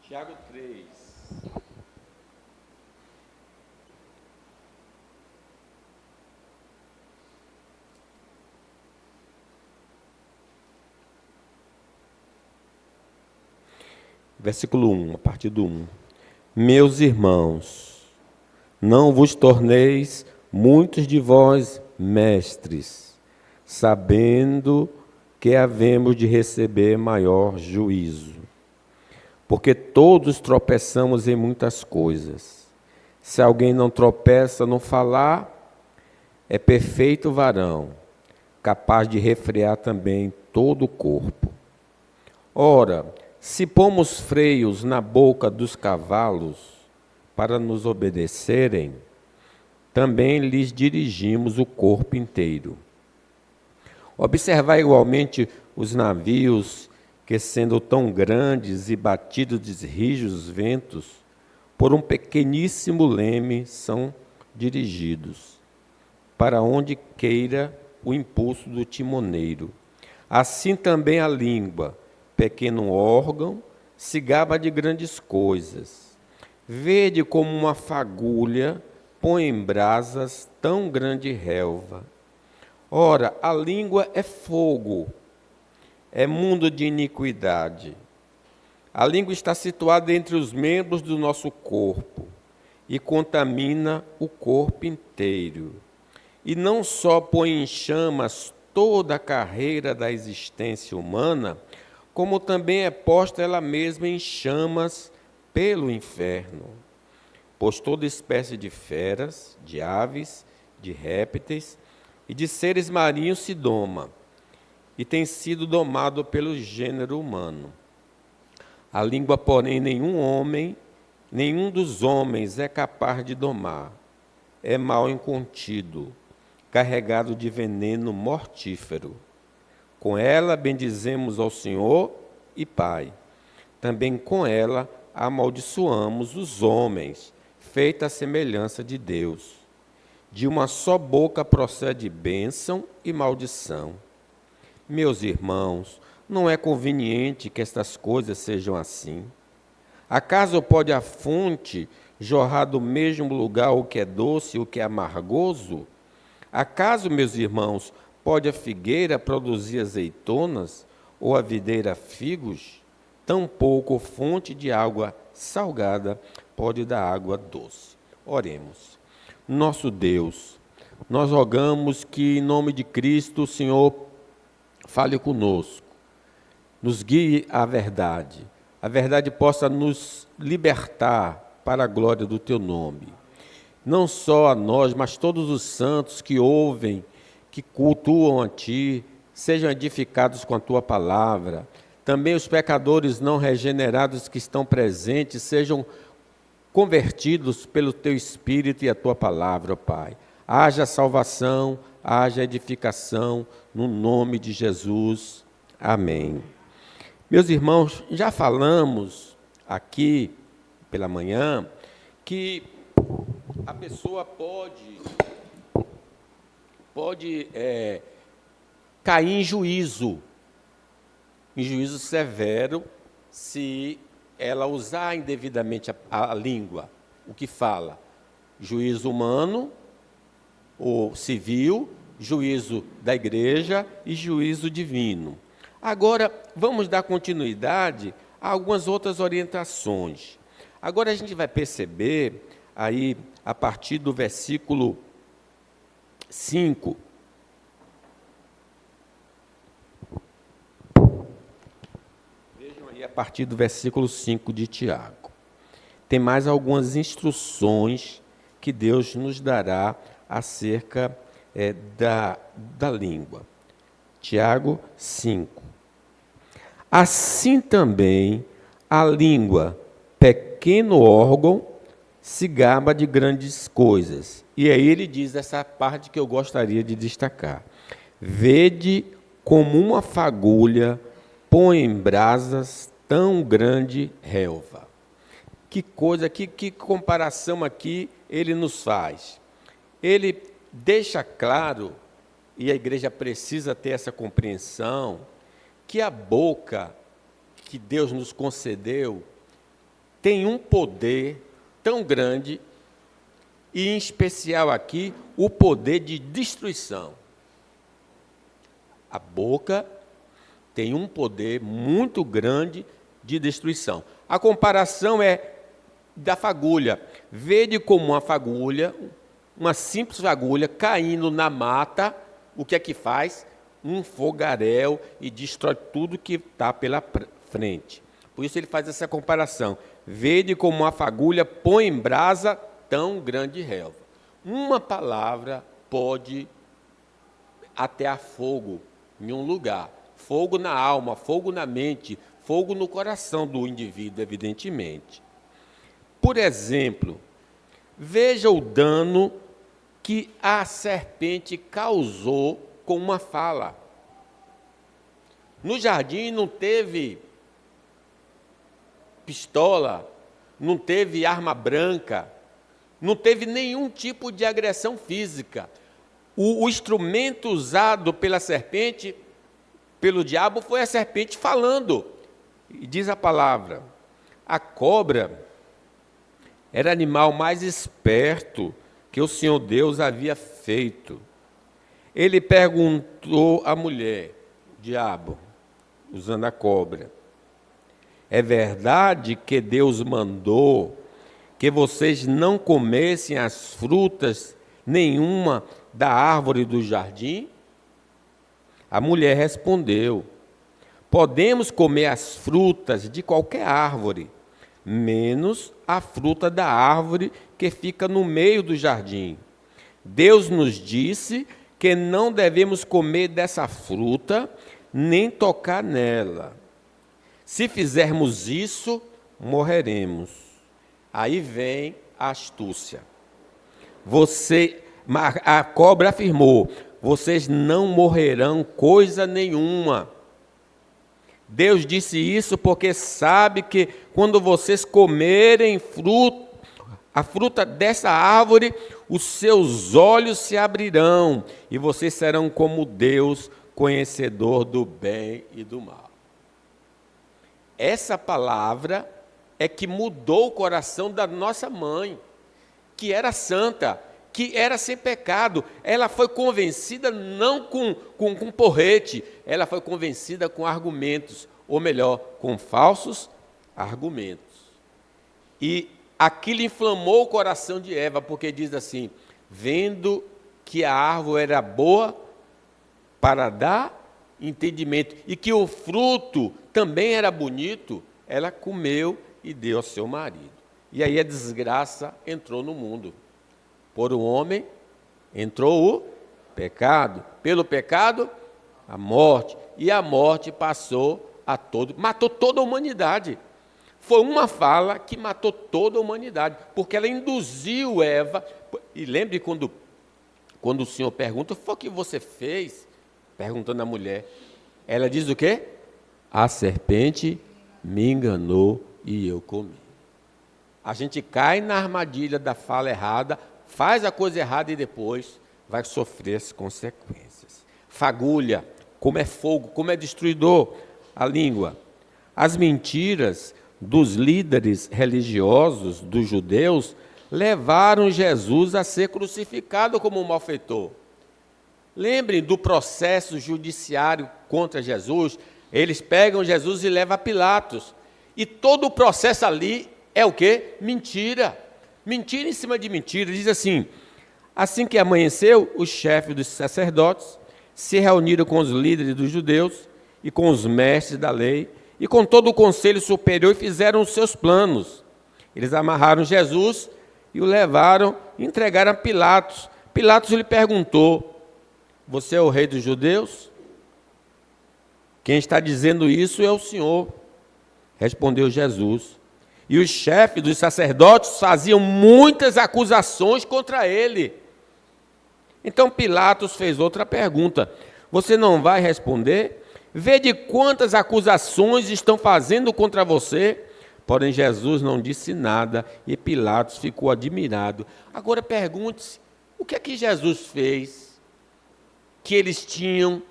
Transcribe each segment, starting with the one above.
Tiago 3. Versículo 1, a partir do 1. Meus irmãos, não vos torneis muitos de vós mestres, sabendo que havemos de receber maior juízo. Porque todos tropeçamos em muitas coisas. Se alguém não tropeça no falar, é perfeito varão, capaz de refrear também todo o corpo. Ora, se pomos freios na boca dos cavalos para nos obedecerem, também lhes dirigimos o corpo inteiro. Observai igualmente os navios que, sendo tão grandes e batidos de rijos ventos, por um pequeníssimo leme são dirigidos, para onde queira o impulso do timoneiro. Assim também a língua, pequeno órgão, se gaba de grandes coisas. Vede como uma fagulha põe em brasas tão grande relva. Ora, a língua é fogo, é mundo de iniquidade. A língua está situada entre os membros do nosso corpo e contamina o corpo inteiro. E não só põe em chamas toda a carreira da existência humana, como também é posta ela mesma em chamas pelo inferno. Pois toda espécie de feras, de aves, de répteis e de seres marinhos se doma, e tem sido domado pelo gênero humano. A língua, porém, nenhum dos homens é capaz de domar. É mal incontido, carregado de veneno mortífero. Com ela bendizemos ao Senhor e Pai. Também com ela amaldiçoamos os homens, feita a semelhança de Deus. De uma só boca procede bênção e maldição. Meus irmãos, não é conveniente que estas coisas sejam assim. Acaso pode a fonte jorrar do mesmo lugar o que é doce e o que é amargoso? Acaso, meus irmãos, pode a figueira produzir azeitonas ou a videira figos? Tampouco fonte de água salgada pode dar água doce. Oremos. Nosso Deus, nós rogamos que, em nome de Cristo, o Senhor fale conosco, nos guie à verdade. A verdade possa nos libertar para a glória do Teu nome. Não só a nós, mas todos os santos que ouvem, que cultuam a Ti, sejam edificados com a Tua palavra. Também os pecadores não regenerados que estão presentes sejam convertidos pelo Teu Espírito e a Tua palavra, ó Pai. Haja salvação, haja edificação, no nome de Jesus. Amém. Meus irmãos, já falamos aqui pela manhã que a pessoa pode cair em juízo severo, se ela usar indevidamente a língua, o que fala. Juízo humano, ou civil, juízo da igreja e juízo divino. Agora, vamos dar continuidade a algumas outras orientações. Agora a gente vai perceber, aí, a partir do versículo 5, vejam aí a partir do versículo 5 de Tiago. Tem mais algumas instruções que Deus nos dará acerca da língua. Tiago 5. Assim também a língua, pequeno órgão, se gaba de grandes coisas. E aí ele diz essa parte que eu gostaria de destacar. Vede como uma fagulha põe em brasas tão grande relva. Que coisa, que comparação aqui ele nos faz. Ele deixa claro, e a igreja precisa ter essa compreensão, que a boca que Deus nos concedeu tem um poder tão grande, e em especial aqui, o poder de destruição. A boca tem um poder muito grande de destruição. A comparação é da fagulha. Vede como uma fagulha, uma simples fagulha, caindo na mata, o que é que faz? Um fogaréu e destrói tudo que está pela frente. Por isso ele faz essa comparação. Vede como uma fagulha põe em brasa tão grande relva. Uma palavra pode atear fogo em um lugar. Fogo na alma, fogo na mente, fogo no coração do indivíduo, evidentemente. Por exemplo, veja o dano que a serpente causou com uma fala. No jardim não teve pistola, não teve arma branca, não teve nenhum tipo de agressão física. O instrumento usado pela serpente, pelo diabo, foi a serpente falando. E diz a palavra, a cobra era o animal mais esperto que o Senhor Deus havia feito. Ele perguntou à mulher, diabo, usando a cobra, é verdade que Deus mandou que vocês não comessem as frutas nenhuma da árvore do jardim? A mulher respondeu, podemos comer as frutas de qualquer árvore, menos a fruta da árvore que fica no meio do jardim. Deus nos disse que não devemos comer dessa fruta, nem tocar nela. Se fizermos isso, morreremos. Aí vem a astúcia. A cobra afirmou, vocês não morrerão coisa nenhuma. Deus disse isso porque sabe que quando vocês comerem a fruta dessa árvore, os seus olhos se abrirão e vocês serão como Deus, conhecedor do bem e do mal. Essa palavra é que mudou o coração da nossa mãe, que era santa, que era sem pecado. Ela foi convencida não com porrete, ela foi convencida com argumentos, ou melhor, com falsos argumentos. E aquilo inflamou o coração de Eva, porque diz assim, vendo que a árvore era boa para dar entendimento, e que o fruto também era bonito, ela comeu e deu ao seu marido. E aí a desgraça entrou no mundo. Por um homem entrou o pecado, pelo pecado a morte, e a morte passou a matou toda a humanidade. Foi uma fala que matou toda a humanidade, porque ela induziu Eva. E lembre quando o Senhor pergunta, foi o que você fez? Perguntando à mulher. Ela diz o quê? A serpente me enganou e eu comi. A gente cai na armadilha da fala errada, faz a coisa errada e depois vai sofrer as consequências. Fagulha, como é fogo, como é destruidor a língua. As mentiras dos líderes religiosos, dos judeus, levaram Jesus a ser crucificado como um malfeitor. Lembrem do processo judiciário contra Jesus. Eles pegam Jesus e levam a Pilatos. E todo o processo ali é o quê? Mentira. Mentira em cima de mentira. Diz assim que amanheceu, os chefes dos sacerdotes se reuniram com os líderes dos judeus e com os mestres da lei e com todo o conselho superior e fizeram os seus planos. Eles amarraram Jesus e o levaram, entregaram a Pilatos. Pilatos lhe perguntou, você é o rei dos judeus? Quem está dizendo isso é o Senhor, respondeu Jesus. E os chefes dos sacerdotes faziam muitas acusações contra ele. Então Pilatos fez outra pergunta, você não vai responder? Vede quantas acusações estão fazendo contra você. Porém Jesus não disse nada e Pilatos ficou admirado. Agora pergunte-se, o que é que Jesus fez que eles tinham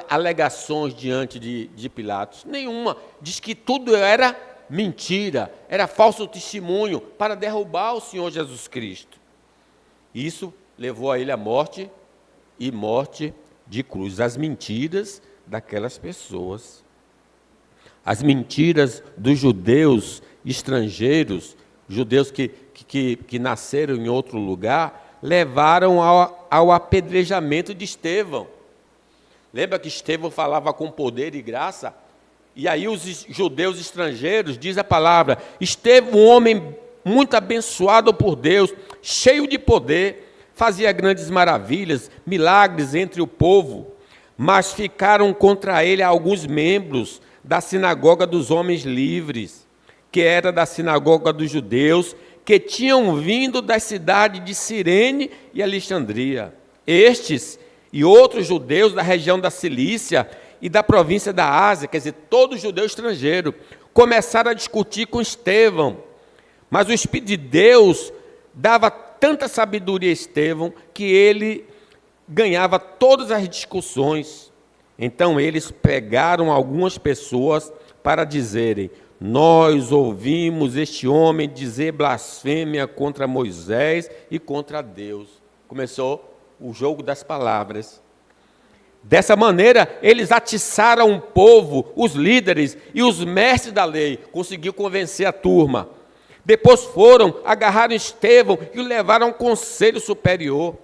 alegações diante de Pilatos? Nenhuma. Diz que tudo era mentira, era falso testemunho para derrubar o Senhor Jesus Cristo. Isso levou a ele à morte e morte de cruz. As mentiras daquelas pessoas. As mentiras dos judeus estrangeiros, judeus que nasceram em outro lugar, levaram ao apedrejamento de Estevão. Lembra que Estevão falava com poder e graça? E aí os judeus estrangeiros, diz a palavra, Estevão, um homem muito abençoado por Deus, cheio de poder, fazia grandes maravilhas, milagres entre o povo, mas ficaram contra ele alguns membros da sinagoga dos homens livres, que era da sinagoga dos judeus, que tinham vindo das cidades de Cirene e Alexandria. Estes e outros judeus da região da Cilícia e da província da Ásia, quer dizer, todo judeu estrangeiro, começaram a discutir com Estevão. Mas o Espírito de Deus dava tanta sabedoria a Estevão que ele ganhava todas as discussões. Então eles pegaram algumas pessoas para dizerem: nós ouvimos este homem dizer blasfêmia contra Moisés e contra Deus. Começou o jogo das palavras. Dessa maneira, eles atiçaram o povo, os líderes e os mestres da lei. Conseguiu convencer a turma. Depois foram, agarraram Estevão e o levaram ao conselho superior.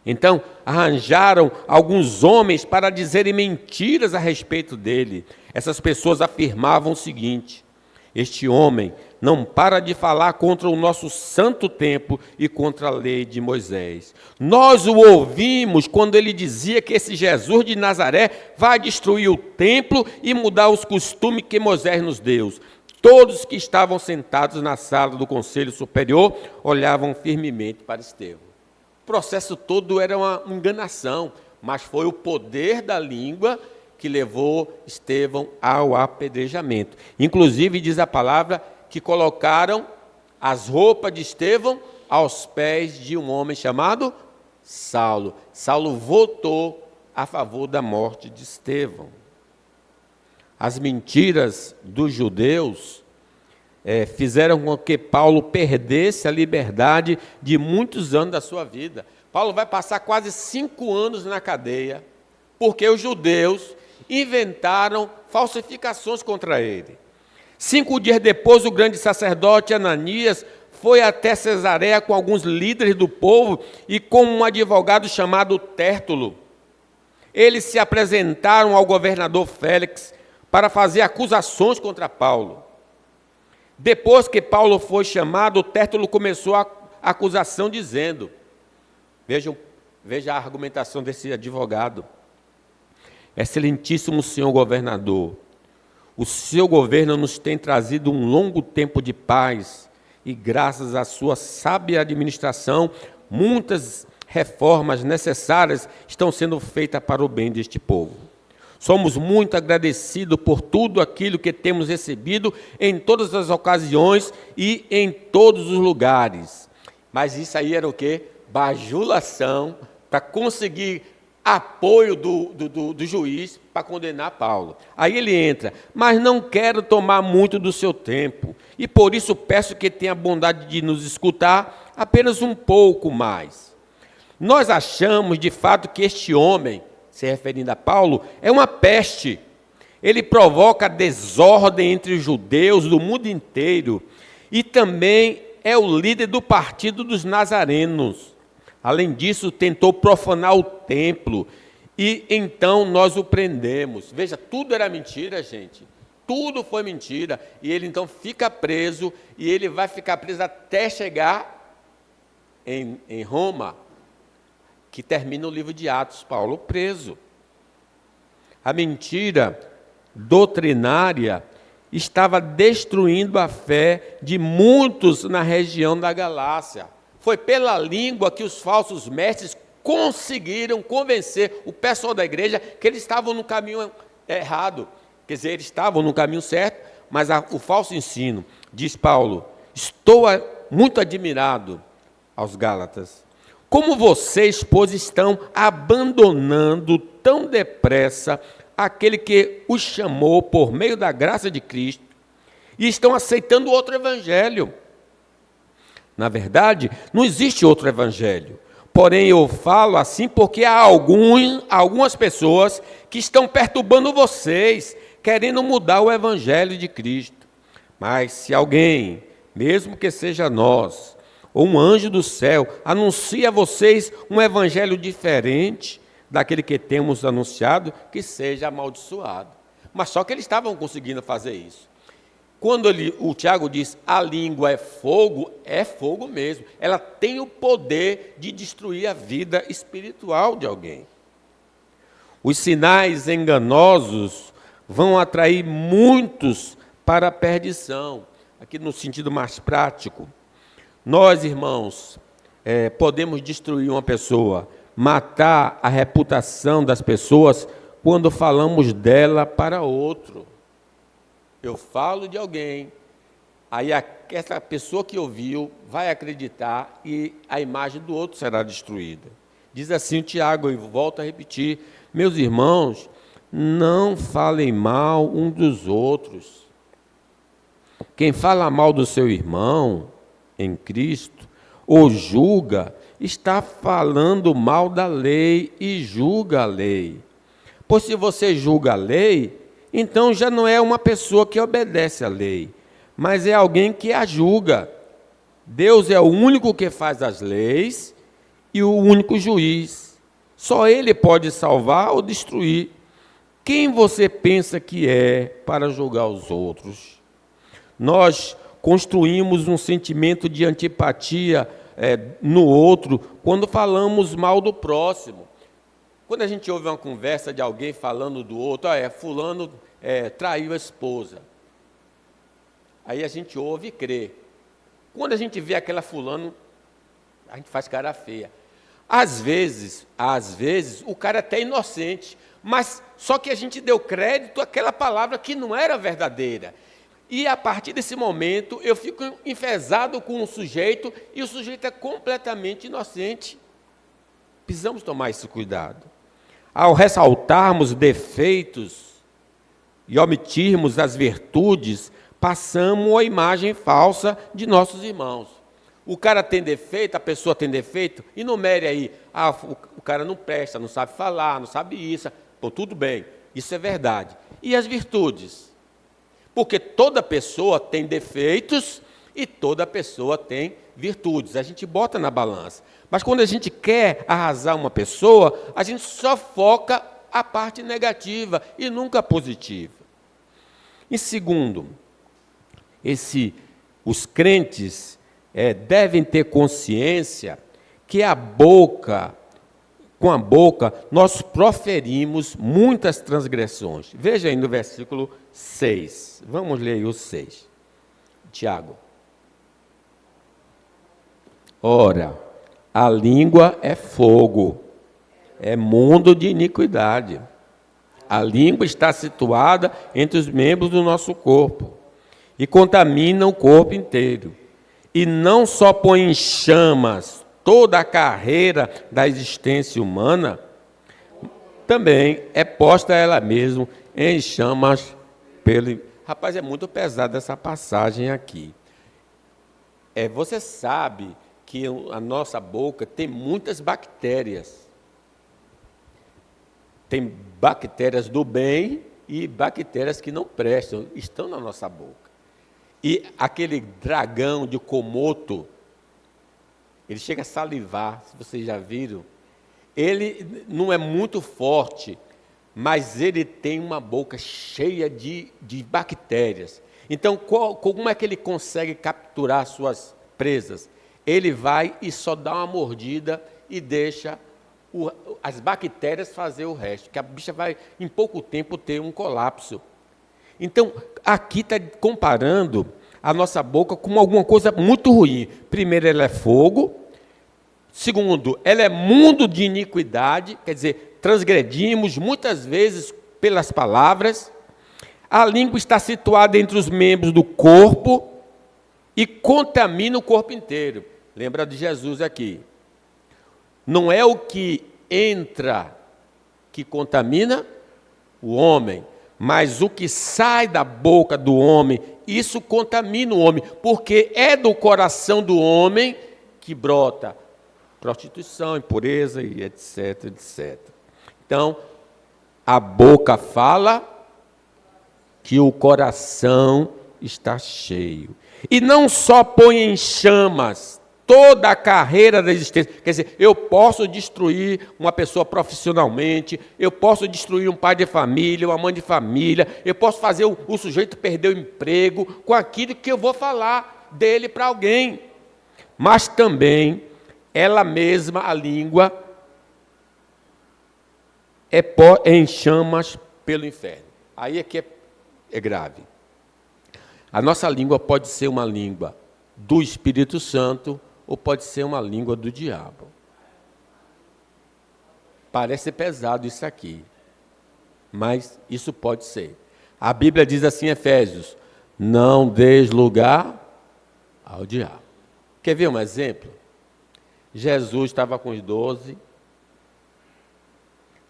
Então, arranjaram alguns homens para dizerem mentiras a respeito dele. Essas pessoas afirmavam o seguinte: este homem não para de falar contra o nosso santo templo e contra a lei de Moisés. Nós o ouvimos quando ele dizia que esse Jesus de Nazaré vai destruir o templo e mudar os costumes que Moisés nos deu. Todos que estavam sentados na sala do conselho superior olhavam firmemente para Estevão. O processo todo era uma enganação, mas foi o poder da língua que levou Estevão ao apedrejamento. Inclusive, diz a palavra que colocaram as roupas de Estevão aos pés de um homem chamado Saulo. Saulo votou a favor da morte de Estevão. As mentiras dos judeus fizeram com que Paulo perdesse a liberdade de muitos anos da sua vida. Paulo vai passar quase 5 anos na cadeia, porque os judeus inventaram falsificações contra ele. 5 dias depois, o grande sacerdote Ananias foi até Cesareia com alguns líderes do povo e com um advogado chamado Tértulo. Eles se apresentaram ao governador Félix para fazer acusações contra Paulo. Depois que Paulo foi chamado, Tértulo começou a acusação dizendo, veja a argumentação desse advogado: excelentíssimo senhor governador, o seu governo nos tem trazido um longo tempo de paz e graças à sua sábia administração, muitas reformas necessárias estão sendo feitas para o bem deste povo. Somos muito agradecidos por tudo aquilo que temos recebido em todas as ocasiões e em todos os lugares. Mas isso aí era o quê? Bajulação para conseguir apoio do juiz para condenar Paulo. Aí ele entra: mas não quero tomar muito do seu tempo, e por isso peço que tenha a bondade de nos escutar apenas um pouco mais. Nós achamos de fato que este homem, se referindo a Paulo, é uma peste. Ele provoca desordem entre os judeus do mundo inteiro e também é o líder do partido dos nazarenos. Além disso, tentou profanar o templo e então nós o prendemos. Veja, tudo era mentira, gente. Tudo foi mentira. E ele então fica preso e ele vai ficar preso até chegar em Roma, que termina o livro de Atos, Paulo preso. A mentira doutrinária estava destruindo a fé de muitos na região da Galácia. Foi pela língua que os falsos mestres conseguiram convencer o pessoal da igreja que eles estavam no caminho errado. Quer dizer, eles estavam no caminho certo, mas o falso ensino, diz Paulo, estou muito admirado aos Gálatas. Como vocês, pois, estão abandonando tão depressa aquele que os chamou por meio da graça de Cristo e estão aceitando outro evangelho. Na verdade, não existe outro evangelho. Porém, eu falo assim porque há algumas pessoas que estão perturbando vocês, querendo mudar o evangelho de Cristo. Mas se alguém, mesmo que seja nós, ou um anjo do céu, anuncia a vocês um evangelho diferente daquele que temos anunciado, que seja amaldiçoado. Mas só que eles estavam conseguindo fazer isso. Quando o Tiago diz a língua é fogo mesmo. Ela tem o poder de destruir a vida espiritual de alguém. Os sinais enganosos vão atrair muitos para a perdição. Aqui no sentido mais prático. Nós, irmãos, podemos destruir uma pessoa, matar a reputação das pessoas quando falamos dela para outro. Eu falo de alguém, aí essa pessoa que ouviu vai acreditar e a imagem do outro será destruída. Diz assim o Tiago, e volto a repetir, meus irmãos, não falem mal um dos outros. Quem fala mal do seu irmão em Cristo, ou julga, está falando mal da lei e julga a lei. Pois se você julga a lei, então já não é uma pessoa que obedece à lei, mas é alguém que a julga. Deus é o único que faz as leis e o único juiz. Só Ele pode salvar ou destruir. Quem você pensa que é para julgar os outros? Nós construímos um sentimento de antipatia no outro quando falamos mal do próximo. Quando a gente ouve uma conversa de alguém falando do outro, fulano traiu a esposa. Aí a gente ouve e crê. Quando a gente vê aquela fulano, a gente faz cara feia. Às vezes, o cara é até inocente, mas só que a gente deu crédito àquela palavra que não era verdadeira. E a partir desse momento, eu fico enfesado com o sujeito, e o sujeito é completamente inocente. Precisamos tomar esse cuidado. Ao ressaltarmos defeitos e omitirmos as virtudes, passamos a imagem falsa de nossos irmãos. O cara tem defeito, a pessoa tem defeito, enumere aí, o cara não presta, não sabe falar, não sabe isso. Pô, tudo bem, isso é verdade. E as virtudes? Porque toda pessoa tem defeitos e toda pessoa tem virtudes. A gente bota na balança. Mas quando a gente quer arrasar uma pessoa, a gente só foca a parte negativa e nunca a positiva. E segundo, os crentes devem ter consciência que com a boca, nós proferimos muitas transgressões. Veja aí no versículo 6. Vamos ler aí o 6. Tiago. Ora, a língua é fogo, é mundo de iniquidade. A língua está situada entre os membros do nosso corpo e contamina o corpo inteiro. E não só põe em chamas toda a carreira da existência humana, também é posta ela mesma em chamas pelo... Rapaz, é muito pesada essa passagem aqui. Você sabe que a nossa boca tem muitas bactérias. Tem bactérias do bem e bactérias que não prestam, estão na nossa boca. E aquele dragão de Komodo, ele chega a salivar, se vocês já viram. Ele não é muito forte, mas ele tem uma boca cheia de bactérias. Então, como é que ele consegue capturar suas presas? Ele vai e só dá uma mordida e deixa as bactérias fazer o resto, que a bicha vai, em pouco tempo, ter um colapso. Então, aqui está comparando a nossa boca com alguma coisa muito ruim. Primeiro, ela é fogo. Segundo, ela é mundo de iniquidade, quer dizer, transgredimos muitas vezes pelas palavras. A língua está situada entre os membros do corpo e contamina o corpo inteiro. Lembra de Jesus aqui. Não é o que entra que contamina o homem, Mas o que sai da boca do homem, isso contamina o homem, porque é do coração do homem que brota prostituição, impureza e etc, etc. Então, a boca fala que o coração está cheio. E não só põe em chamas toda a carreira da existência. Quer dizer, eu posso destruir uma pessoa profissionalmente, eu posso destruir um pai de família, uma mãe de família, eu posso fazer o sujeito perder o emprego com aquilo que eu vou falar dele para alguém. Mas também, ela mesma, a língua, é em chamas pelo inferno. Aí é que é grave. A nossa língua pode ser uma língua do Espírito Santo ou pode ser uma língua do diabo. Parece pesado isso aqui, mas isso pode ser. A Bíblia diz assim em Efésios: não deis lugar ao diabo. Quer ver um exemplo? Jesus estava com os 12,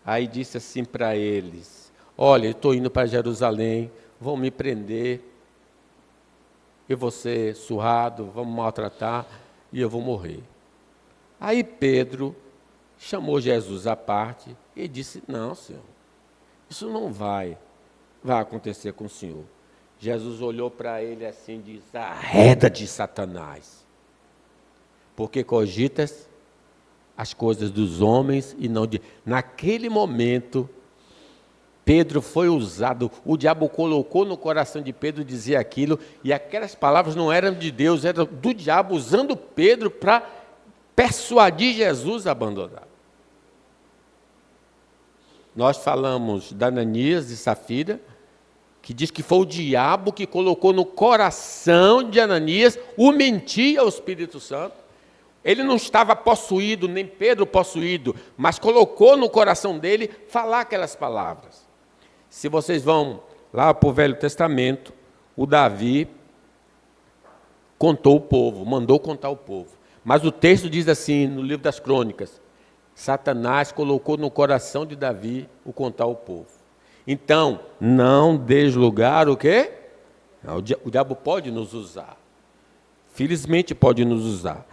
aí disse assim para eles: olha, eu estou indo para Jerusalém, vão me prender, eu vou ser surrado, vão me maltratar e eu vou morrer. Aí Pedro chamou Jesus à parte e disse: não, Senhor, isso não vai acontecer com o Senhor. Jesus olhou para ele assim e disse: arreda-te, Satanás, porque cogitas as coisas dos homens e não de... Naquele momento, Pedro foi usado, o diabo colocou no coração de Pedro dizer aquilo, e aquelas palavras não eram de Deus, eram do diabo usando Pedro para persuadir Jesus a abandonar. Nós falamos da Ananias e Safira, que diz que foi o diabo que colocou no coração de Ananias o mentir ao Espírito Santo. Ele não estava possuído, nem Pedro possuído, mas colocou no coração dele falar aquelas palavras. Se vocês vão lá para o Velho Testamento, o Davi contou o povo, mandou contar o povo. Mas o texto diz assim, no livro das Crônicas: Satanás colocou no coração de Davi o contar o povo. Então, não deis lugar o quê? O diabo pode nos usar. Felizmente pode nos usar.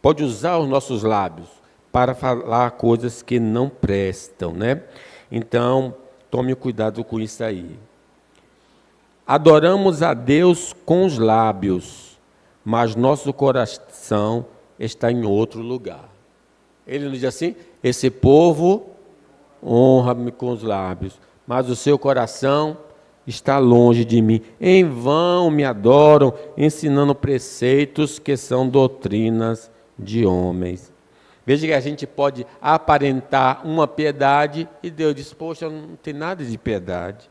Pode usar os nossos lábios para falar coisas que não prestam, né? Então, tome cuidado com isso aí. Adoramos a Deus com os lábios, mas nosso coração está em outro lugar. Ele nos diz assim: esse povo honra-me com os lábios, mas o seu coração está longe de mim. Em vão me adoram, ensinando preceitos que são doutrinas de homens. Veja que a gente pode aparentar uma piedade e Deus diz: poxa, não tem nada de piedade.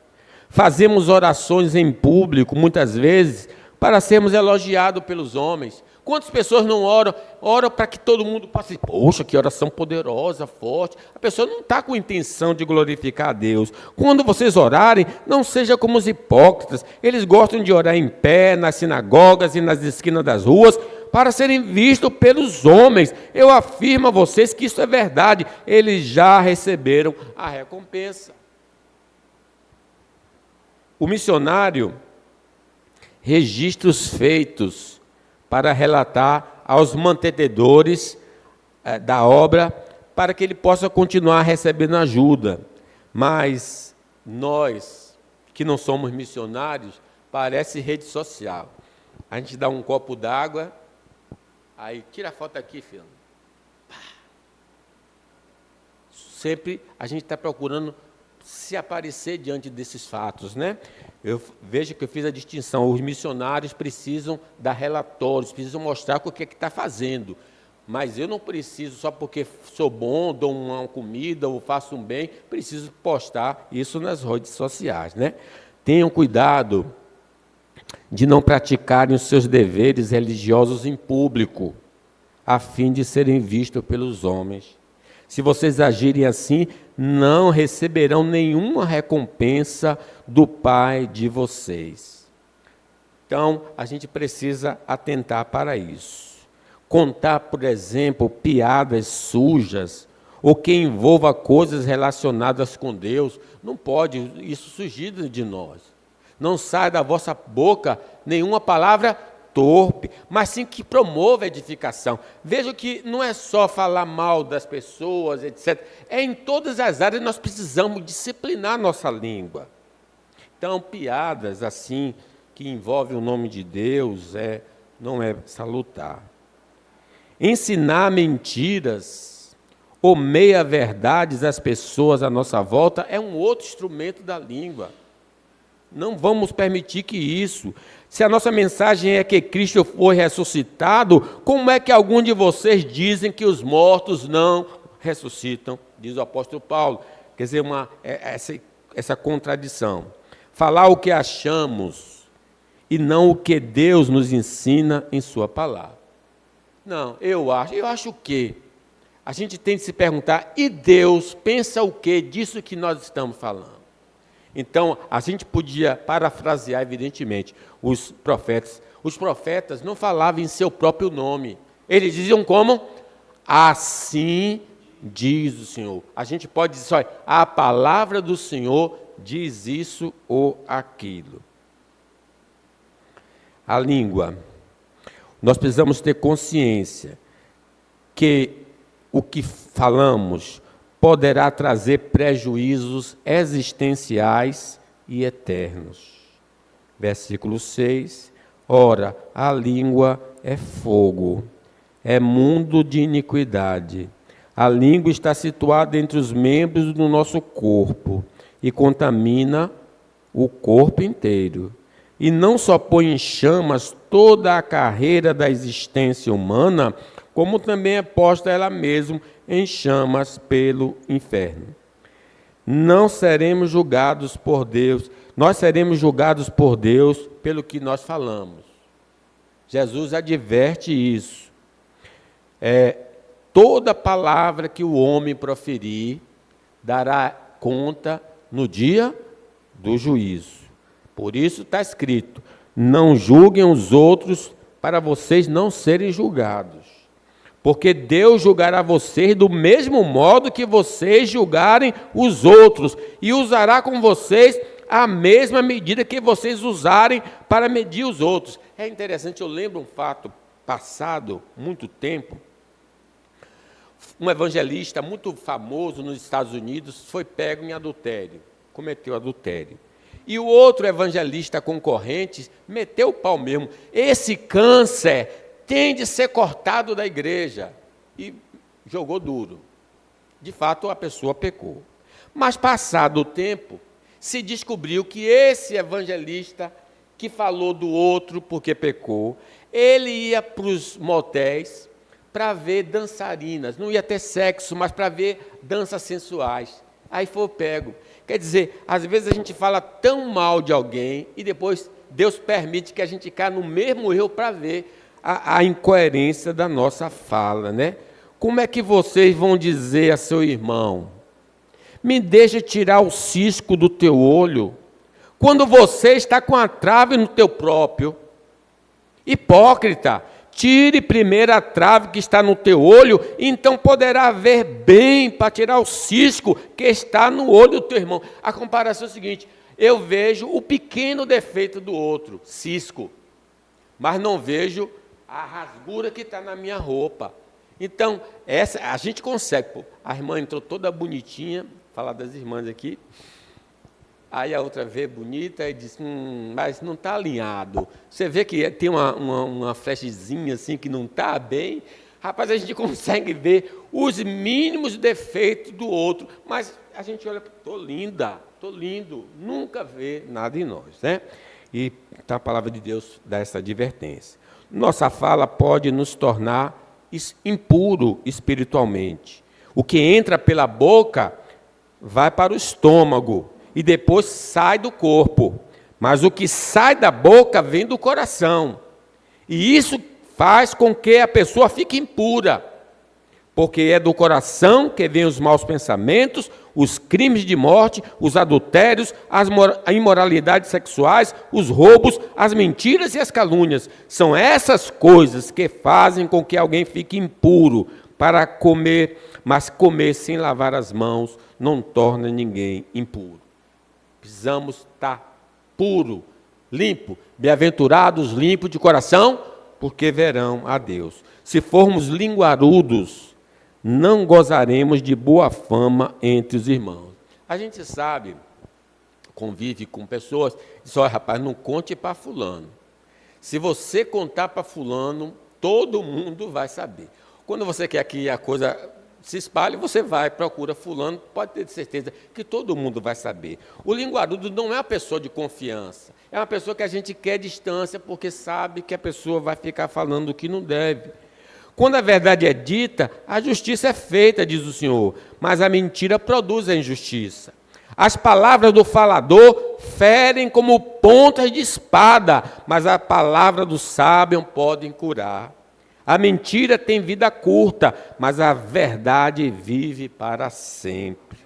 Fazemos orações em público, muitas vezes, para sermos elogiados pelos homens. Quantas pessoas não oram? Oram para que todo mundo passe: poxa, que oração poderosa, forte. A pessoa não está com intenção de glorificar a Deus. Quando vocês orarem, não seja como os hipócritas. Eles gostam de orar em pé, nas sinagogas e nas esquinas das ruas, para serem vistos pelos homens. Eu afirmo a vocês que isso é verdade. Eles já receberam a recompensa. O missionário registra os feitos para relatar aos mantenedores da obra, para que ele possa continuar recebendo ajuda. Mas nós, que não somos missionários, parece rede social. A gente dá um copo d'água, aí tira a foto aqui, filho. Sempre a gente está procurando se aparecer diante desses fatos, né? Eu vejo que eu fiz a distinção. Os missionários precisam dar relatórios, precisam mostrar o que é que está fazendo. Mas eu não preciso, só porque sou bom, dou uma comida ou faço um bem, preciso postar isso nas redes sociais, né? Tenham cuidado de não praticarem os seus deveres religiosos em público, a fim de serem vistos pelos homens. Se vocês agirem assim, não receberão nenhuma recompensa do Pai de vocês. Então, a gente precisa atentar para isso. Contar, por exemplo, piadas sujas ou que envolva coisas relacionadas com Deus. Não pode isso surgir de nós. Não sai da vossa boca nenhuma palavra torpe, mas sim que promova a edificação. Veja que não é só falar mal das pessoas, etc. É em todas as áreas nós precisamos disciplinar nossa língua. Então, piadas assim, que envolvem o nome de Deus, não é salutar. Ensinar mentiras ou meia-verdades às pessoas à nossa volta é um outro instrumento da língua. Não vamos permitir que isso. Se a nossa mensagem é que Cristo foi ressuscitado, como é que alguns de vocês dizem que os mortos não ressuscitam? Diz o apóstolo Paulo. Quer dizer, essa contradição. Falar o que achamos e não o que Deus nos ensina em sua palavra. Não, eu acho o quê? A gente tem de se perguntar, e Deus pensa o quê disso que nós estamos falando? Então, a gente podia parafrasear, evidentemente, os profetas. Os profetas não falavam em seu próprio nome. Eles diziam como? Assim diz o Senhor. A gente pode dizer só, a palavra do Senhor diz isso ou aquilo. A língua. Nós precisamos ter consciência que o que falamos poderá trazer prejuízos existenciais e eternos. Versículo 6. Ora, a língua é fogo, é mundo de iniquidade. A língua está situada entre os membros do nosso corpo e contamina o corpo inteiro. E não só põe em chamas toda a carreira da existência humana, como também é posta ela mesma em chamas pelo inferno. Não seremos julgados por Deus, nós seremos julgados por Deus pelo que nós falamos. Jesus adverte isso. Toda palavra que o homem proferir dará conta no dia do juízo. Por isso está escrito, não julguem os outros para vocês não serem julgados. Porque Deus julgará vocês do mesmo modo que vocês julgarem os outros, e usará com vocês a mesma medida que vocês usarem para medir os outros. É interessante, eu lembro um fato passado, muito tempo, um evangelista muito famoso nos Estados Unidos foi pego em adultério, cometeu adultério. E o outro evangelista concorrente meteu o pau mesmo. Esse câncer tem de ser cortado da igreja. E jogou duro. De fato, a pessoa pecou. Mas, passado o tempo, se descobriu que esse evangelista que falou do outro porque pecou, ele ia para os motéis para ver dançarinas. Não ia ter sexo, mas para ver danças sensuais. Aí foi pego. Quer dizer, às vezes a gente fala tão mal de alguém e depois Deus permite que a gente caia no mesmo erro para ver a incoerência da nossa fala, né? Como é que vocês vão dizer a seu irmão, me deixa tirar o cisco do teu olho, quando você está com a trave no teu próprio? Hipócrita, tire primeiro a trave que está no teu olho, então poderá ver bem para tirar o cisco que está no olho do teu irmão. A comparação é a seguinte, eu vejo o pequeno defeito do outro, cisco, mas não vejo a rasgura que está na minha roupa. Então, essa a gente consegue. Pô, a irmã entrou toda bonitinha, falar das irmãs aqui, aí a outra veio bonita e disse, mas não está alinhado. Você vê que tem uma flechezinha assim que não está bem. Rapaz, a gente consegue ver os mínimos defeitos do outro, mas a gente olha, estou linda, estou lindo, nunca vê nada em nós, né? E a palavra de Deus dá essa advertência. Nossa fala pode nos tornar impuro espiritualmente. O que entra pela boca vai para o estômago e depois sai do corpo. Mas o que sai da boca vem do coração. E isso faz com que a pessoa fique impura. Porque é do coração que vêm os maus pensamentos, os crimes de morte, os adultérios, as imoralidades sexuais, os roubos, as mentiras e as calúnias. São essas coisas que fazem com que alguém fique impuro para comer, mas comer sem lavar as mãos não torna ninguém impuro. Precisamos estar puro, limpo. Bem-aventurados limpos de coração, porque verão a Deus. Se formos linguarudos, não gozaremos de boa fama entre os irmãos. A gente sabe, convive com pessoas, diz, olha, rapaz, não conte para fulano. Se você contar para fulano, todo mundo vai saber. Quando você quer que a coisa se espalhe, você vai, procura fulano, pode ter certeza que todo mundo vai saber. O linguarudo não é uma pessoa de confiança, é uma pessoa que a gente quer distância, porque sabe que a pessoa vai ficar falando o que não deve. Quando a verdade é dita, a justiça é feita, diz o Senhor, mas a mentira produz a injustiça. As palavras do falador ferem como pontas de espada, mas a palavra do sábio podem curar. A mentira tem vida curta, mas a verdade vive para sempre.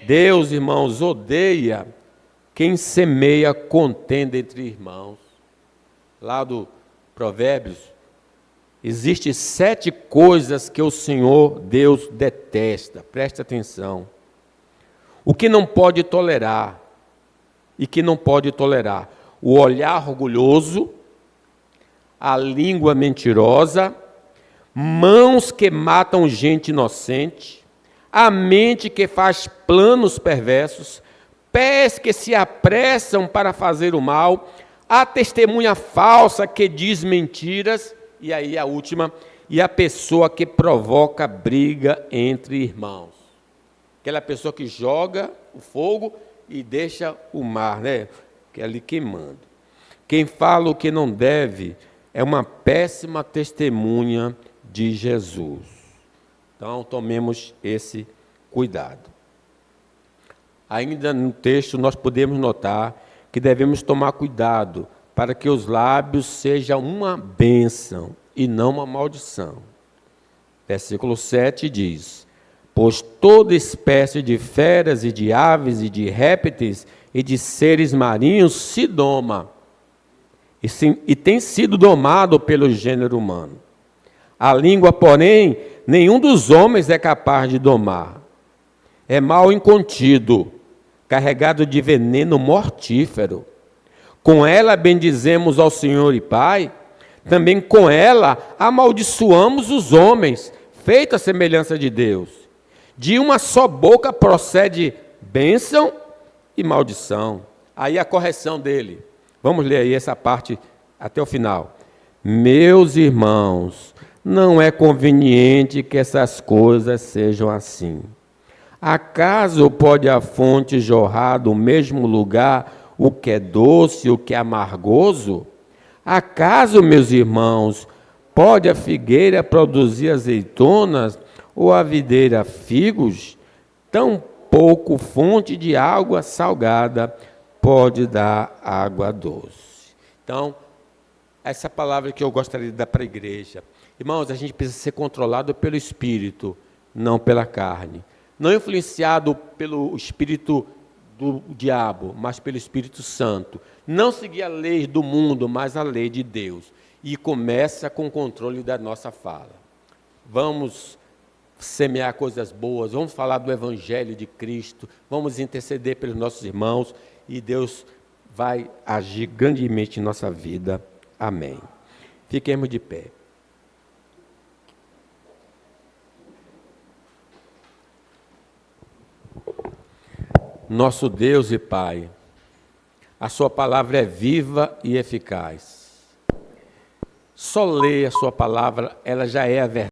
Deus, irmãos, odeia quem semeia contenda entre irmãos. Lá do Provérbios, existem 7 coisas que o Senhor Deus detesta. Preste atenção. O que não pode tolerar e que não pode tolerar: o olhar orgulhoso, a língua mentirosa, mãos que matam gente inocente, a mente que faz planos perversos, pés que se apressam para fazer o mal, a testemunha falsa que diz mentiras, e aí a última, e a pessoa que provoca briga entre irmãos. Aquela pessoa que joga o fogo e deixa o mar, que é ali queimando. Quem fala o que não deve é uma péssima testemunha de Jesus. Então, tomemos esse cuidado. Ainda no texto, nós podemos notar que devemos tomar cuidado para que os lábios sejam uma bênção e não uma maldição. Versículo 7 diz: pois toda espécie de feras e de aves e de répteis e de seres marinhos se doma, e tem sido domado pelo gênero humano. A língua, porém, nenhum dos homens é capaz de domar. É mal incontido, carregado de veneno mortífero. Com ela bendizemos ao Senhor e Pai, também com ela amaldiçoamos os homens, feita a semelhança de Deus. De uma só boca procede bênção e maldição. Aí a correção dele. Vamos ler aí essa parte até o final. Meus irmãos, não é conveniente que essas coisas sejam assim. Acaso pode a fonte jorrar do mesmo lugar o que é doce e o que é amargoso? Acaso, meus irmãos, pode a figueira produzir azeitonas ou a videira figos? Tão pouco fonte de água salgada pode dar água doce. Então, essa palavra que eu gostaria de dar para a igreja. Irmãos, a gente precisa ser controlado pelo Espírito, não pela carne. Não influenciado pelo espírito do diabo, mas pelo Espírito Santo. Não seguir a lei do mundo, mas a lei de Deus. E começa com o controle da nossa fala. Vamos semear coisas boas, vamos falar do Evangelho de Cristo, vamos interceder pelos nossos irmãos, e Deus vai agir grandemente em nossa vida. Amém. Fiquemos de pé. Nosso Deus e Pai, a sua palavra é viva e eficaz. Só ler a sua palavra, ela já é a verdade.